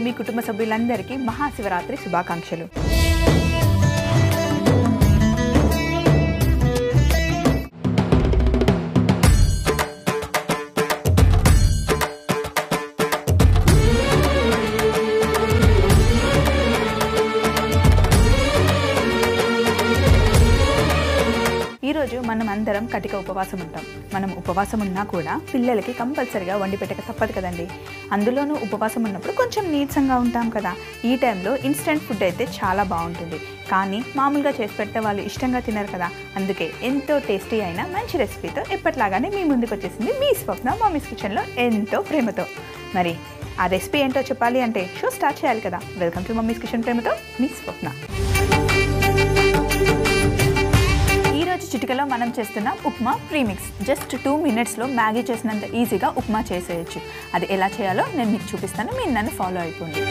మీ కుటుంబ సభ్యులందరికీ మహాశివరాత్రి శుభాకాంక్షలు. ఈరోజు మనం అందరం కటిక ఉపవాసం ఉంటాం. మనం ఉపవాసం ఉన్నా కూడా పిల్లలకి కంపల్సరిగా వండి పెట్టక తప్పదు కదండి. అందులోనూ ఉపవాసం ఉన్నప్పుడు కొంచెం నీరసంగా ఉంటాం కదా. ఈ టైంలో ఇన్స్టెంట్ ఫుడ్ అయితే చాలా బాగుంటుంది. కానీ మామూలుగా చేసి పెడితే వాళ్ళు ఇష్టంగా తినరు కదా. అందుకే ఎంతో టేస్టీ అయిన మంచి రెసిపీతో ఎప్పటిలాగానే మీ ముందుకు వచ్చేసింది మీ స్వప్న మమ్మీస్ కిచెన్లో ఎంతో ప్రేమతో. మరి ఆ రెసిపీ ఏంటో చెప్పాలి అంటే షో స్టార్ట్ చేయాలి కదా. వెల్కమ్ టు మమ్మీస్ కిచెన్ ప్రేమతో మీ స్వప్న. ఈరోజు చిటికలో మనం చేస్తున్న ఉప్మా ప్రీమిక్స్. జస్ట్ 2 minutesలో మ్యాగీ చేసినంత ఈజీగా ఉప్మా చేసేయచ్చు. అది ఎలా చేయాలో నేను మీకు చూపిస్తాను, మీరు నన్ను ఫాలో అయిపోండి.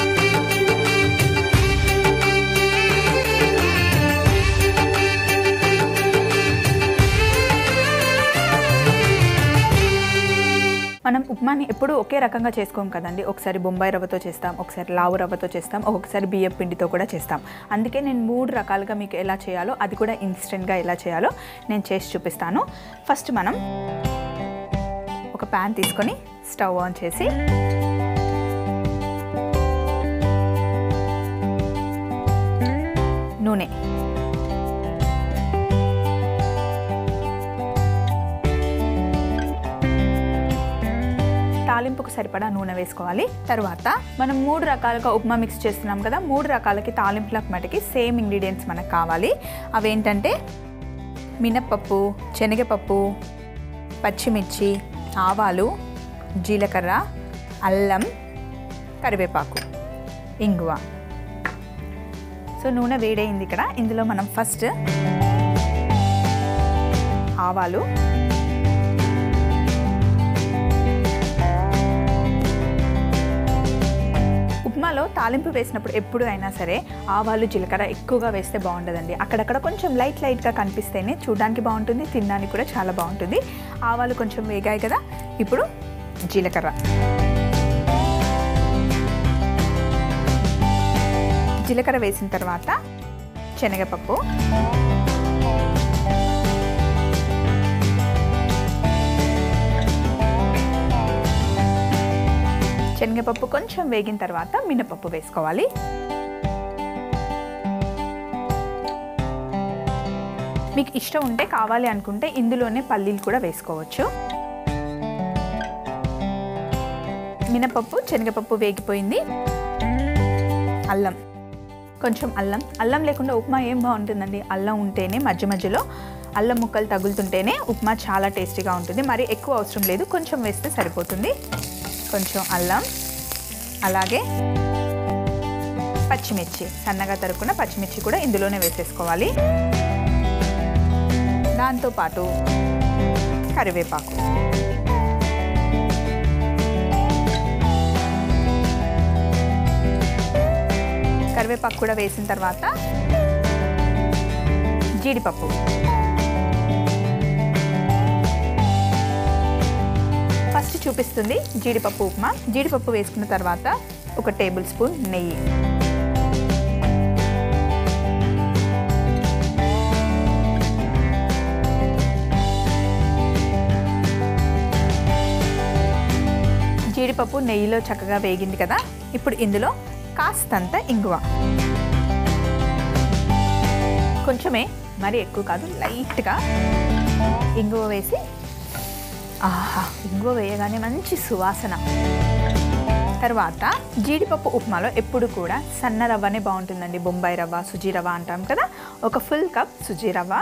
మనం ఉప్మాని ఎప్పుడూ ఒకే రకంగా చేసుకోం కదండి. ఒకసారి బొంబాయి రవ్వతో చేస్తాం, ఒకసారి లావు రవ్వతో చేస్తాం, ఒక్కొక్కసారి బియ్యం పిండితో కూడా చేస్తాం. అందుకే నేను 3 రకాలుగా మీకు ఎలా చేయాలో, అది కూడా ఇన్స్టెంట్గా ఎలా చేయాలో నేను చేసి చూపిస్తాను. ఫస్ట్ మనం ఒక ప్యాన్ తీసుకొని స్టవ్ ఆన్ చేసి నూనె, తాలింపుకు సరిపడా నూనె వేసుకోవాలి. తర్వాత మనం 3 రకాలుగా ఉప్మా మిక్స్ చేస్తున్నాం కదా. 3 రకాలకి తాలింపులకు మటుకి సేమ్ ఇంగ్రీడియంట్స్ మనకు కావాలి. అవేంటంటే మినప్పప్పు, శనగపప్పు, పచ్చిమిర్చి, ఆవాలు, జీలకర్ర, అల్లం, కరివేపాకు, ఇంగువ. సో నూనె వేడైంది ఇక్కడ. ఇందులో మనం ఫస్ట్ ఆవాలు, ఉప్మాలో తాలింపు వేసినప్పుడు ఎప్పుడు అయినా సరే ఆవాలు, జీలకర్ర ఎక్కువగా వేస్తే బాగుండదండి. అక్కడక్కడ కొంచెం లైట్గా కనిపిస్తేనే చూడడానికి బాగుంటుంది, తినడానికి కూడా చాలా బాగుంటుంది. ఆవాలు కొంచెం వేగాయి కదా. ఇప్పుడు జీలకర్ర, జీలకర్ర వేసిన తర్వాత శనగపప్పు, శనగపప్పు కొంచెం వేగిన తర్వాత మినపప్పు వేసుకోవాలి. మీకు ఇష్టం ఉంటే, కావాలి అనుకుంటే ఇందులోనే పల్లీలు కూడా వేసుకోవచ్చు. మినపప్పు, శనగపప్పు వేగిపోయింది. అల్లం, కొంచెం అల్లం లేకుండా ఉప్మా ఏం బాగుంటుందండి. అల్లం ఉంటేనే, మధ్య మధ్యలో అల్లం ముక్కలు తగులుతుంటేనే ఉప్మా చాలా టేస్టీగా ఉంటుంది. మరి ఎక్కువ అవసరం లేదు, కొంచెం వేస్తే సరిపోతుంది. కొంచెం అల్లం, అలాగే పచ్చిమిర్చి, సన్నగా తరుక్కున్న పచ్చిమిర్చి కూడా ఇందులోనే వేసేసుకోవాలి. దాంతోపాటు కరివేపాకు, కరివేపాకు కూడా వేసిన తర్వాత జీడిపప్పు, ఫస్ట్ చూపిస్తుంది జీడిపప్పు ఉప్మా. జీడిపప్పు వేసుకున్న తర్వాత 1 టేబుల్ స్పూన్ నెయ్యి, జీడిపప్పు నెయ్యిలో చక్కగా వేగింది కదా. ఇప్పుడు ఇందులో కాస్తంత ఇంగువ, కొంచెమే, మరి ఎక్కువ కాదు, లైట్గా ఇంగువ వేసి, ఆహా, ఇంగువ వేయగానే మంచి సువాసన. తర్వాత జీడిపప్పు ఉప్మాలో ఎప్పుడు కూడా సన్న రవ్వనే బాగుంటుందండి. బొంబాయి రవ్వ, సుజీ రవ్వ అంటాం కదా. 1 full కప్ సుజీ రవ్వ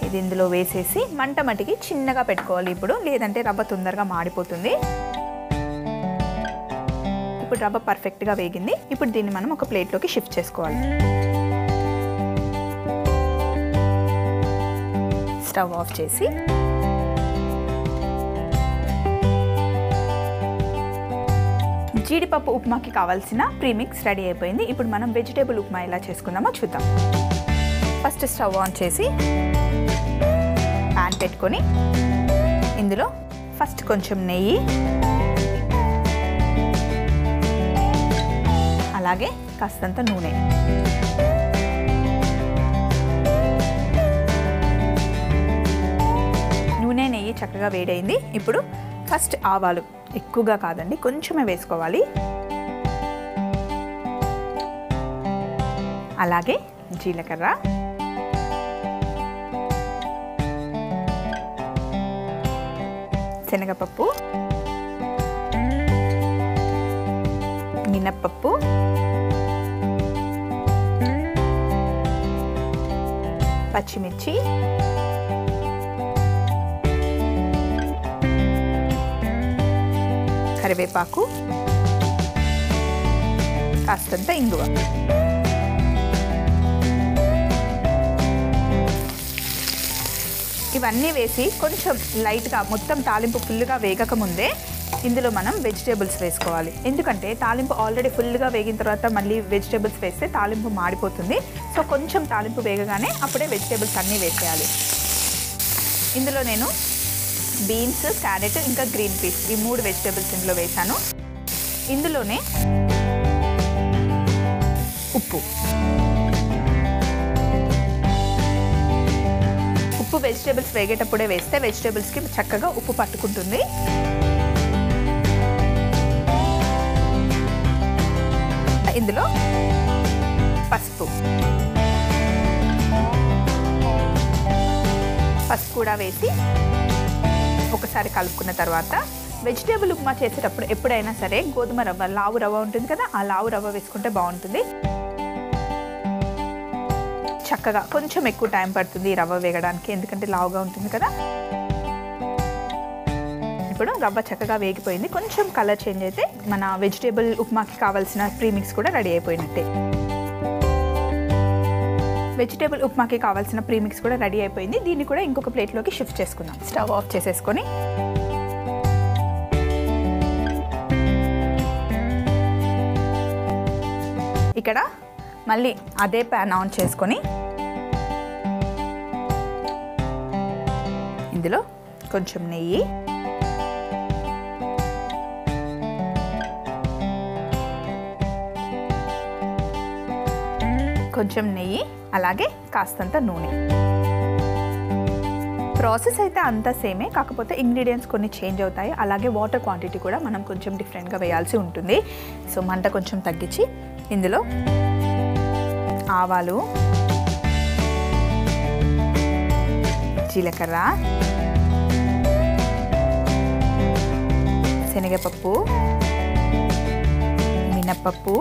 ఇది ఇందులో వేసేసి మంట మటికి చిన్నగా పెట్టుకోవాలి ఇప్పుడు, లేదంటే రవ్వ తొందరగా మాడిపోతుంది. ఇప్పుడు రవ్వ పర్ఫెక్ట్గా వేగింది. ఇప్పుడు దీన్ని మనం ఒక ప్లేట్లోకి షిఫ్ట్ చేసుకోవాలి. స్టవ్ ఆఫ్ చేసి జీడిపప్పు ఉప్మాకి కావాల్సిన ప్రీమిక్స్ రెడీ అయిపోయింది. ఇప్పుడు మనం వెజిటేబుల్ ఉప్మా ఎలా చేసుకుందామో చూద్దాం. ఫస్ట్ స్టవ్ ఆన్ చేసి ప్యాన్ పెట్టుకొని ఇందులో ఫస్ట్ కొంచెం నెయ్యి, అలాగే కాస్తంత నూనె. నూనె నెయ్యి చక్కగా వేడైంది. ఇప్పుడు ఫస్ట్ ఆవాలు, ఎక్కువగా కాదండి, కొంచెమే వేసుకోవాలి. అలాగే జీలకర్ర, శనగపప్పు, మినప్పప్పు, పచ్చిమిర్చి, కరివేపాకు, కాస్తంత ఇంగువ. ఇవన్నీ వేసి కొంచెం లైట్గా, మొత్తం తాలింపు ఫుల్గా వేగక ముందే ఇందులో మనం వెజిటేబుల్స్ వేసుకోవాలి. ఎందుకంటే తాలింపు ఆల్రెడీ ఫుల్గా వేగిన తర్వాత మళ్ళీ వెజిటేబుల్స్ వేస్తే తాలింపు మాడిపోతుంది. సో కొంచెం తాలింపు వేగగానే అప్పుడే వెజిటేబుల్స్ అన్నీ వేసేయాలి. ఇందులో నేను బీన్స్, క్యారెట్, ఇంకా గ్రీన్ పీస్, ఈ 3 వెజిటేబుల్స్ ఇందులో వేసాను. ఇందులోనే ఉప్పు. ఉప్పు వెజిటేబుల్స్ వేగేటప్పుడే వేస్తే వెజిటేబుల్స్కి చక్కగా ఉప్పు పట్టుకుంటుంది. ఇందులో పసుపు కూడా వేసి ఒకసారి కలుపుకున్న తర్వాత వెజిటేబుల్ ఉప్మా చేసేటప్పుడు ఎప్పుడైనా సరే గోధుమ రవ్వ, లావు రవ్వ ఉంటుంది కదా, ఆ లావు రవ్వ వేసుకుంటే బాగుంటుంది. చక్కగా కొంచెం ఎక్కువ టైం పడుతుంది ఈ రవ్వ వేగడానికి, ఎందుకంటే లావుగా ఉంటుంది కదా. ఇప్పుడు రవ్వ చక్కగా వేగిపోయింది. కొంచెం కలర్ చేంజ్ అయితే మన వెజిటేబుల్ ఉప్మాకి కావాల్సిన ప్రీమిక్స్ కూడా రెడీ అయిపోయినట్టే. వెజిటేబుల్ ఉప్మాకి కావాల్సిన ప్రీమిక్స్ కూడా రెడీ అయిపోయింది. దీన్ని కూడా ఇంకొక ప్లేట్లోకి షిఫ్ట్ చేసుకుందాం. స్టవ్ ఆఫ్ చేసేసుకొని ఇక్కడ మళ్ళీ అదే ప్యాన్ ఆన్ చేసుకొని ఇందులో కొంచెం నెయ్యి, అలాగే కాస్తంత నూనె. ప్రాసెస్ అయితే అంతా సేమే, కాకపోతే ఇంగ్రీడియంట్స్ కొన్ని చేంజ్ అవుతాయి. అలాగే వాటర్ క్వాంటిటీ కూడా మనం కొంచెం డిఫరెంట్గా వేయాల్సి ఉంటుంది. సో మంట కొంచెం తగ్గించి ఇందులో ఆవాలు, జీలకర్ర, శనగపప్పు, మినప్పప్పు,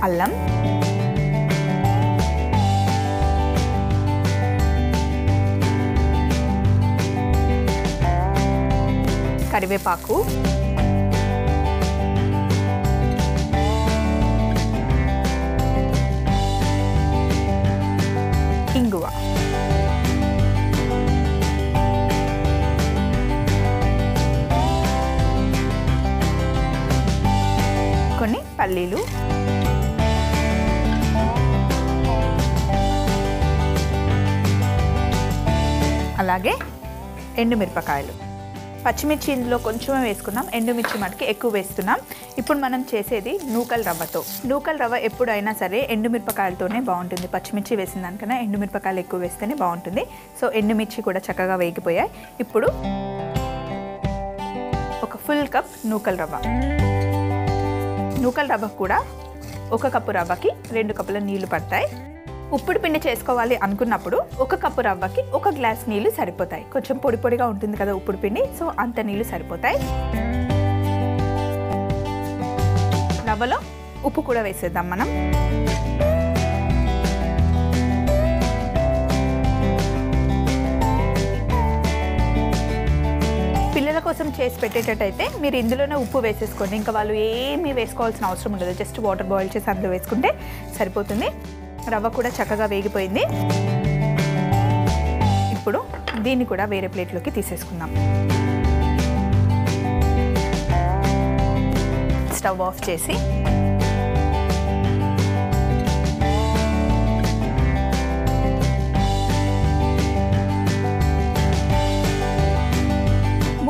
అల్లం, కరివేపాకు, ఇంగువ, కొన్ని పల్లీలు, అలాగే ఎండుమిరపకాయలు, పచ్చిమిర్చి ఇందులో కొంచెమే వేసుకున్నాం, ఎండుమిర్చి మటుకి ఎక్కువ వేస్తున్నాం. ఇప్పుడు మనం చేసేది నూకల రవ్వతో. నూకల రవ్వ ఎప్పుడైనా సరే ఎండుమిరపకాయలతోనే బాగుంటుంది. పచ్చిమిర్చి వేసిన దానికన్నా ఎండుమిరపకాయలు ఎక్కువ వేస్తేనే బాగుంటుంది. సో ఎండుమిర్చి కూడా చక్కగా వేగిపోయాయి. ఇప్పుడు ఒక ఫుల్ కప్ నూకల రవ్వ. నూకల రవ్వ కూడా 1 కప్పు రవ్వకి 2 కప్పుల నీళ్లు పడతాయి. ఉప్పుడు పిండి చేసుకోవాలి అనుకున్నప్పుడు 1 కప్పు రవ్వకి 1 గ్లాస్ నీళ్లు సరిపోతాయి. కొంచెం పొడి పొడిగా ఉంటుంది కదా ఉప్పుడు పిండి, సో అంత నీళ్లు సరిపోతాయి. రవ్వలో ఉప్పు కూడా వేసేద్దాం మనం. పిల్లల కోసం చేసి పెట్టేటట్టయితే మీరు ఇందులోనే ఉప్పు వేసేసుకోండి. ఇంకా వాళ్ళు ఏమీ వేసుకోవాల్సిన అవసరం ఉండదు. జస్ట్ వాటర్ బాయిల్ చేసి అందులో వేసుకుంటే సరిపోతుంది. రవ్వ కూడా చక్కగా వేగిపోయింది. ఇప్పుడు దీన్ని కూడా వేరే ప్లేట్లోకి తీసేసుకుందాం. స్టవ్ ఆఫ్ చేసి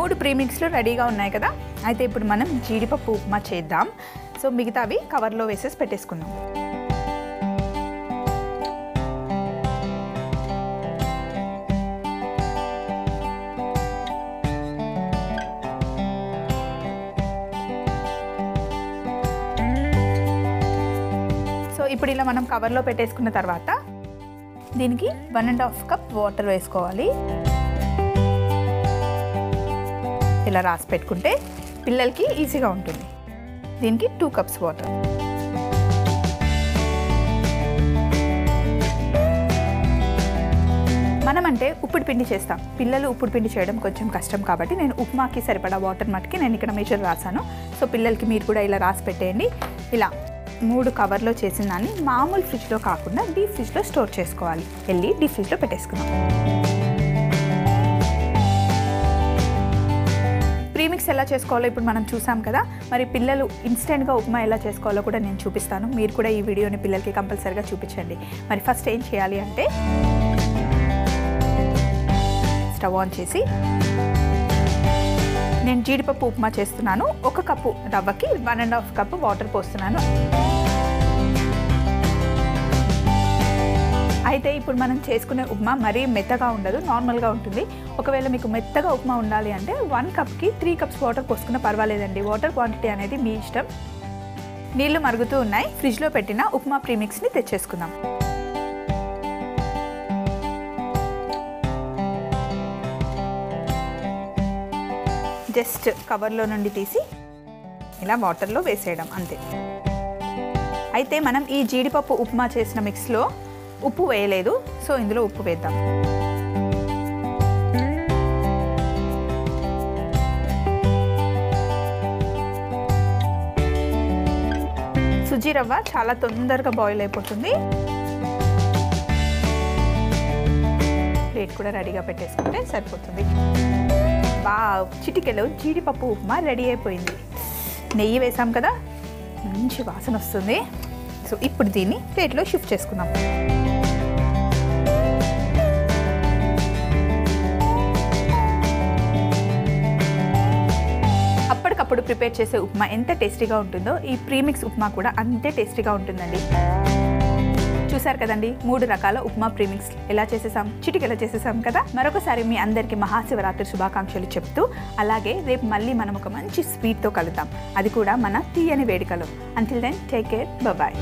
3 ప్రీమిక్స్లు రెడీగా ఉన్నాయి కదా. అయితే ఇప్పుడు మనం జీడిపప్పు ఉప్మా చేద్దాం. సో మిగతావి కవర్లో వేసేసి పెట్టేసుకుందాం. ఇప్పుడు ఇలా మనం కవర్లో పెట్టేసుకున్న తర్వాత దీనికి 1.5 కప్ వాటర్ వేసుకోవాలి. ఇలా రాసి పెట్టుకుంటే పిల్లలకి ఈజీగా ఉంటుంది. దీనికి 2 కప్స్ వాటర్. మనమంటే ఉప్పుడు పిండి చేస్తాం. పిల్లలు ఉప్పుడు పిండి చేయడం కొంచెం కష్టం కాబట్టి నేను ఉప్మాకి సరిపడా వాటర్ మట్టుకి నేను ఇక్కడ మెజర్ రాసాను. సో పిల్లలకి మీరు కూడా ఇలా రాసి పెట్టేయండి. ఇలా 3 కవర్లో చేసిన దాన్ని మామూలు ఫ్రిడ్జ్లో కాకుండా డీప్ ఫ్రిడ్జ్లో స్టోర్ చేసుకోవాలి. వెళ్ళి డీప్ ఫ్రిడ్జ్లో పెట్టేసుకున్నాం. ప్రీమిక్స్ ఎలా చేసుకోవాలో ఇప్పుడు మనం చూసాం కదా. మరి పిల్లలు ఇన్స్టెంట్గా ఉప్మా ఎలా చేసుకోవాలో కూడా నేను చూపిస్తాను. మీరు కూడా ఈ వీడియోని పిల్లలకి కంపల్సరీగా చూపించండి. మరి ఫస్ట్ ఏం చేయాలి అంటే స్టవ్ ఆన్ చేసి నేను జీడిపప్పు ఉప్మా చేస్తున్నాను. 1 కప్పు రవ్వకి 1.5 కప్పు వాటర్ పోస్తున్నాను. అయితే ఇప్పుడు మనం చేసుకునే ఉప్మా మరీ మెత్తగా ఉండదు, నార్మల్గా ఉంటుంది. ఒకవేళ మీకు మెత్తగా ఉప్మా ఉండాలి అంటే 1 కప్కి 3 కప్స్ వాటర్ పోసుకున్నా పర్వాలేదండి. వాటర్ క్వాంటిటీ అనేది మీ ఇష్టం. నీళ్లు మరుగుతూ ఉన్నాయి. ఫ్రిడ్జ్లో పెట్టిన ఉప్మా ప్రీమిక్స్ని తెచ్చేసుకుందాం. జస్ట్ కవర్లో నుండి తీసి ఇలా వాటర్లో వేసేయడం అంతే. అయితే మనం ఈ జీడిపప్పు ఉప్మా చేసిన మిక్స్లో ఉప్పు వేయలేదు. సో ఇందులో ఉప్పు వేద్దాం. సుజీ రవ్వ చాలా తొందరగా బాయిల్ అయిపోతుంది. ప్లేట్ కూడా రెడీగా పెట్టేసుకుంటే సరిపోతుంది. చిటికెలో జీడిపప్పు ఉప్మా రెడీ అయిపోయింది. నెయ్యి వేసాం కదా, మంచి వాసన వస్తుంది. సో ఇప్పుడు దీన్ని ప్లేట్లో షిఫ్ట్ చేసుకుందాం. అప్పటికప్పుడు ప్రిపేర్ చేసే ఉప్మా ఎంత టేస్టీగా ఉంటుందో ఈ ప్రీమిక్స్ ఉప్మా కూడా అంతే టేస్టీగా ఉంటుందండి. చూసారు కదండి 3 రకాల ఉప్మా ప్రీమిక్స్ ఎలా చేసేసాం, చిటికెలా చేసేసాం కదా. మరొకసారి మీ అందరికీ మహాశివరాత్రి శుభాకాంక్షలు చెప్తూ, అలాగే రేపు మళ్ళీ మనం ఒక మంచి స్వీట్తో కలుద్దాం. అది కూడా మన తీయని వేడుకలో. Until then take care, bye.